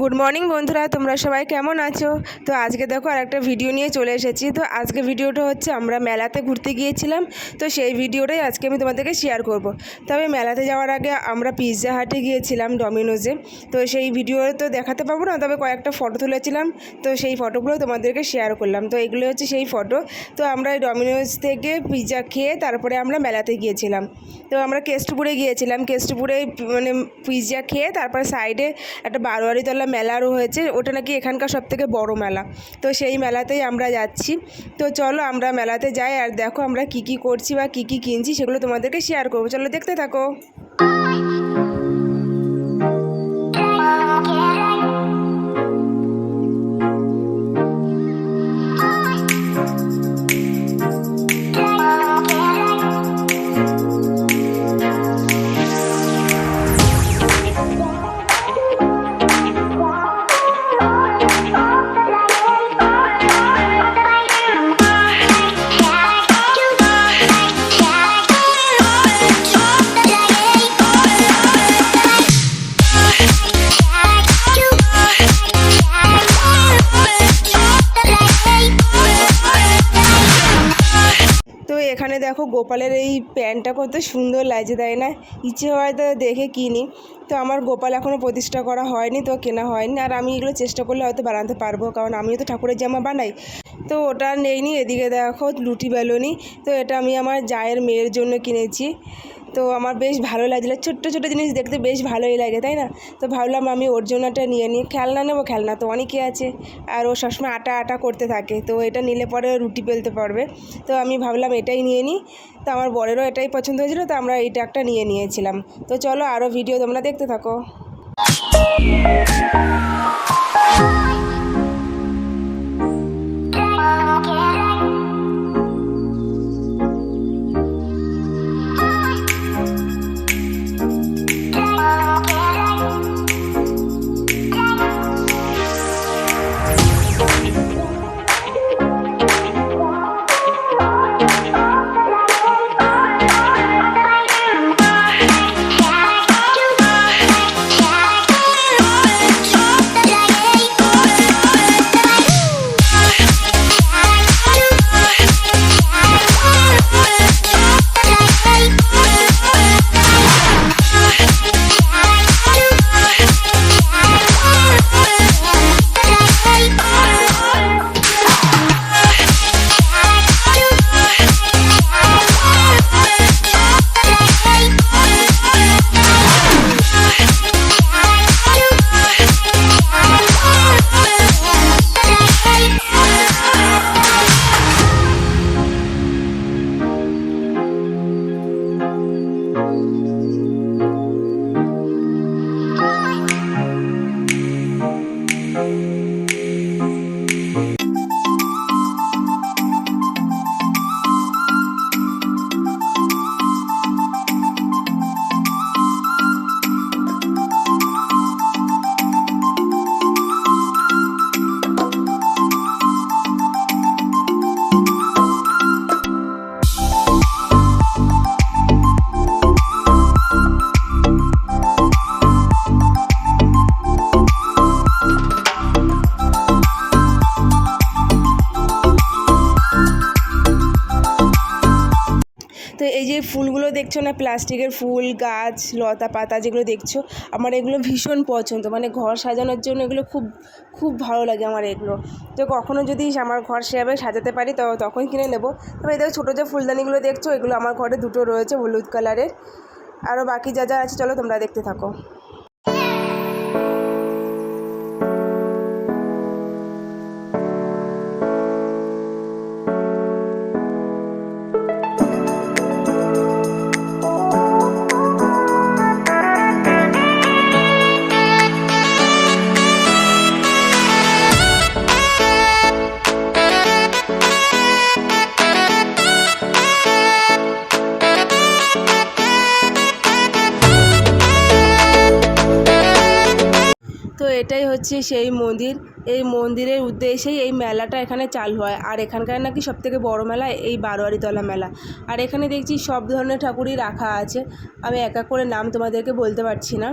Good morning বন্ধুরা, তোমরা সবাই কেমন আছো? তো আজকে দেখো আর একটা ভিডিও নিয়ে চলে এসেছি। তো আজকে ভিডিওটা হচ্ছে আমরা মেলাতে ঘুরতে গিয়েছিলাম, তো সেই ভিডিওটাই আজকে আমি তোমাদেরকে শেয়ার করব। তবে মেলাতে যাওয়ার আগে আমরা পিৎজা হাটে গিয়েছিলাম, ডমিনোজে। তো সেই ভিডিও তো দেখাতে পারবো না, তবে কয়েকটা ফটো তুলেছিলাম, তো সেই ফটোগুলো তোমাদেরকে শেয়ার করলাম। তো এগুলো হচ্ছে সেই ফটো। তো আমরা ডমিনোজ থেকে পিৎজা খেয়ে তারপরে আমরা মেলাতে গিয়েছিলাম। তো আমরা কেষ্টপুরে গিয়েছিলাম, কেষ্টপুরে মানে পিৎজা খেয়ে তারপর সাইডে একটা বারোয়ারিতলা মেলারও হয়েছে, ওটা নাকি এখানকার সবথেকে বড় মেলা। তো সেই মেলাতেই আমরা যাচ্ছি। তো চলো আমরা মেলাতে যাই, আর দেখো আমরা কি কি করছি বা কি কি কিনছি সেগুলো তোমাদেরকে শেয়ার করবো। চলো দেখতে থাকো। এখানে দেখো গোপালের এই প্যান্টটা কত সুন্দর লাগছে, তাই না? ইচ্ছে হয় তো দেখে কিনি। তো আমার গোপাল এখনও প্রতিষ্ঠা করা হয়নি, তো কেনা হয়নি। আর আমি এগুলো চেষ্টা করলে হয়তো বানাতে পারবো, কারণ আমিও তো ঠাকুরের জামা বানাই। তো ওটা নেইনি। এদিকে দেখো লুটি বেলুনি, তো এটা আমি আমার জায়ের মেয়ের জন্য কিনেছি। তো আমার বেশ ভালো লাগছিলো, ছোট্ট ছোটো জিনিস দেখতে বেশ ভালোই লাগে, তাই না? তো ভাবলাম আমি ওর জন্যটা নিয়ে নিই। খেলনা নেবো, খেলনা তো অনেকে আছে, আর ও সবসময় আটা আটা করতে থাকে, তো এটা নিলে পরে রুটি বেলতে পারবে। তো আমি ভাবলাম এটাই নিয়ে নিই। তো আমার বরেরও এটাই পছন্দ হয়েছিলো, তো আমরা এটা একটা নিয়ে নিয়েছিলাম। তো চলো আরও ভিডিও তোমরা দেখতে থাকো। তো এই যে ফুলগুলো দেখছো না, প্লাস্টিকের ফুল, গাছ, লতা পাতা যেগুলো দেখছো, আমার এগুলো ভীষণ পছন্দ। মানে ঘর সাজানোর জন্য এগুলো খুব খুব ভালো লাগে আমার এগুলো। তো কখনও যদি আমার ঘর সেভাবে সাজাতে পারি তো তখন কিনে নেব। তবে এই দেখো ছোটো যে ফুলদানিগুলো দেখছো, এগুলো আমার ঘরে দুটো রয়েছে হলুদ কালারের। আরও বাকি যা যা আছে চলো তোমরা দেখতে থাকো। এটাই হচ্ছে সেই মন্দির। এই মন্দিরের উদ্দেশ্যেই এই মেলাটা এখানে চালু হয়। আর এখানকার নাকি সবথেকে বড় মেলা এই বারোয়ারিতলা মেলা। আর এখানে দেখছি সব ধরনের ঠাকুরই রাখা আছে, আমি এক এক করে নাম তোমাদেরকে বলতে পারছি না।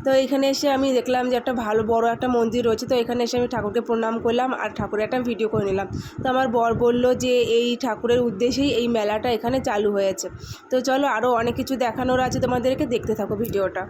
তো এখানে এসে আমি দেখলাম যে একটা ভালো বড় একটা মন্দির রয়েছে, তো এখানে এসে আমি ঠাকুরকে প্রণাম করলাম আর ঠাকুরের একটা ভিডিও করে নিলাম। তো আমার বর বলল যে এই ঠাকুরের উদ্দেশ্যেই এই মেলাটা এখানে চালু হয়েছে। তো চলো আরও অনেক কিছু দেখানোর আছে তোমাদেরকে, দেখতে থাকো ভিডিওটা।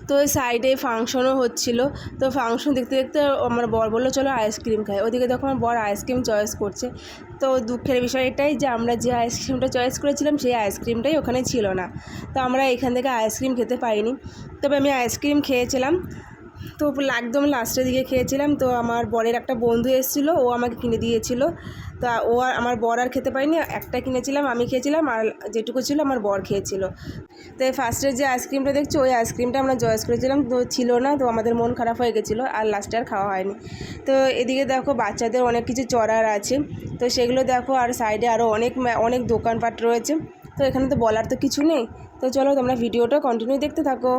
তো ওই সাইডে ফাংশনও হচ্ছিলো। তো ফাংশন দেখতে দেখতে আমার বর বললো চলো আইসক্রিম খাই। ওদিকে দেখো আমার বর আইসক্রিম চয়েস করছে। তো দুঃখের বিষয় এটাই যে আমরা যে আইসক্রিমটা চয়েস করেছিলাম সেই আইসক্রিমটাই ওখানে ছিল না। তো আমরা এখান থেকে আইসক্রিম খেতে পাইনি। তবে আমি আইসক্রিম খেয়েছিলাম, তো একদম লাস্টের দিকে খেয়েছিলাম। তো আমার বরের একটা বন্ধু এসেছিলো, ও আমাকে কিনে দিয়েছিল। তা ও আর আমার বর আর খেতে পারিনি, একটা কিনেছিলাম, আমি খেয়েছিলাম, আর যেটুকু ছিল আমার বর খেয়েছিল। তো এই ফার্স্টের যে আইসক্রিমটা দেখছো ওই আইসক্রিমটা আমরা চয়েস করেছিলাম, তো ছিল না, তো আমাদের মন খারাপ হয়ে গেছিলো আর লাস্টে আর খাওয়া হয়নি। তো এদিকে দেখো বাচ্চাদের অনেক কিছু চড়ার আছে, তো সেগুলো দেখো। আর সাইডে আরও অনেক দোকানপাট রয়েছে। তো এখানে তো বলার তো কিছু নেই। তো চলো তোমরা ভিডিওটা কন্টিনিউ দেখতে থাকো।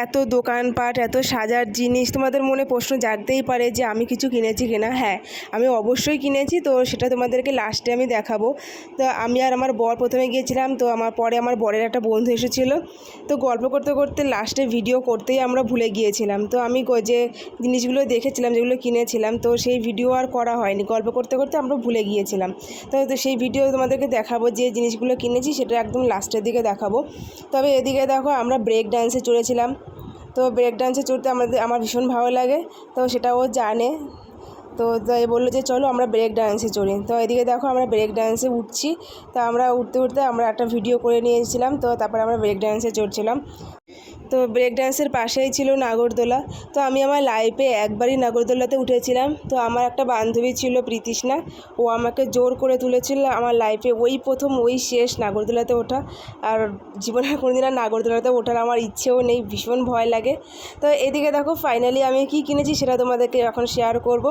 এত দোকানপাট, এত সাজার জিনিস, তোমাদের মনে প্রশ্ন জাগতেই পারে যে আমি কিছু কিনেছি কিনা। হ্যাঁ, আমি অবশ্যই কিনেছি, তো সেটা তোমাদেরকে লাস্টে আমি দেখাবো। তো আমি আর আমার বর প্রথমে গিয়েছিলাম, তো আমার বরের একটা বন্ধু এসেছিলো, তো গল্প করতে করতে লাস্টে ভিডিও করতেই আমরা ভুলে গিয়েছিলাম। তো আমি যে জিনিসগুলো দেখেছিলাম, যেগুলো কিনেছিলাম, তো সেই ভিডিও আর করা হয়নি, গল্প করতে করতে আমরা ভুলে গিয়েছিলাম। তো সেই ভিডিও তোমাদেরকে দেখাবো, যে জিনিসগুলো কিনেছি সেটা একদম লাস্টের দিকে দেখাবো। তবে এদিকে দেখো আমরা ব্রেক ডান্সে চড়েছিলাম। তো ব্রেক ডান্সে চড়তে আমার ভীষণ ভালো লাগে, তো সেটা ও জানে। তো তাই বললো যে চলো আমরা ব্রেক ডান্সে চড়ি। তো এদিকে দেখো আমরা ব্রেক ডান্সে উঠছি। তো আমরা উঠতে উঠতে আমরা একটা ভিডিও করে নিয়েছিলাম, তো তারপরে আমরা ব্রেক ডান্সে চড়ছিলাম। তো ব্রেক ডান্সের পাশেই ছিল নাগরদোলা। তো আমি আমার লাইফে একবারই নাগরদোলাতে উঠেছিলাম। তো আমার একটা বান্ধবী ছিল প্রীতিষ্ণা, ও আমাকে জোর করে তুলেছিল আমার লাইফে ওই প্রথম ওই শেষ নাগরদোলাতে ওঠা। আর জীবনে কোনোদিন আর নাগরদোলাতে ওঠার আমার ইচ্ছেও নেই, ভীষণ ভয় লাগে। তো এদিকে দেখো ফাইনালি আমি কি কিনেছি সেটা তোমাদেরকে এখন শেয়ার করব।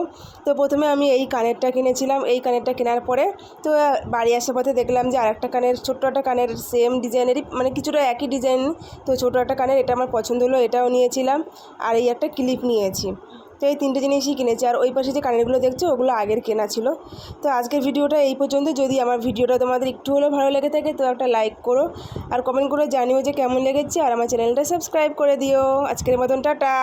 তো প্রথমে আমি এই কানেরটা কিনেছিলাম। এই কানেরটা কেনার পরে তো বাড়ি আসার পথে দেখলাম যে আরেকটা কানের, ছোট্ট একটা কানের, সেম ডিজাইনেরই, মানে কিছুটা একই ডিজাইন, তো ছোটো একটা কানের, এটা আমার পছন্দ হলো, এটাও নিয়েছিলাম। আর এই একটা ক্লিপ নিয়েছি। তো এই তিনটে জিনিসই কিনেছি। আর ওই পাশে যে কানেরগুলো দেখছো ওগুলো আগের কেনা ছিল। তো আজকের ভিডিওটা এই পর্যন্ত। যদি আমার ভিডিওটা তোমাদের একটু হলেও ভালো লেগে থাকে তো একটা লাইক করো, আর কমেন্ট করে জানিও যে কেমন লেগেছে, আর আমার চ্যানেলটা সাবস্ক্রাইব করে দিও। আজকের মতন টাটা।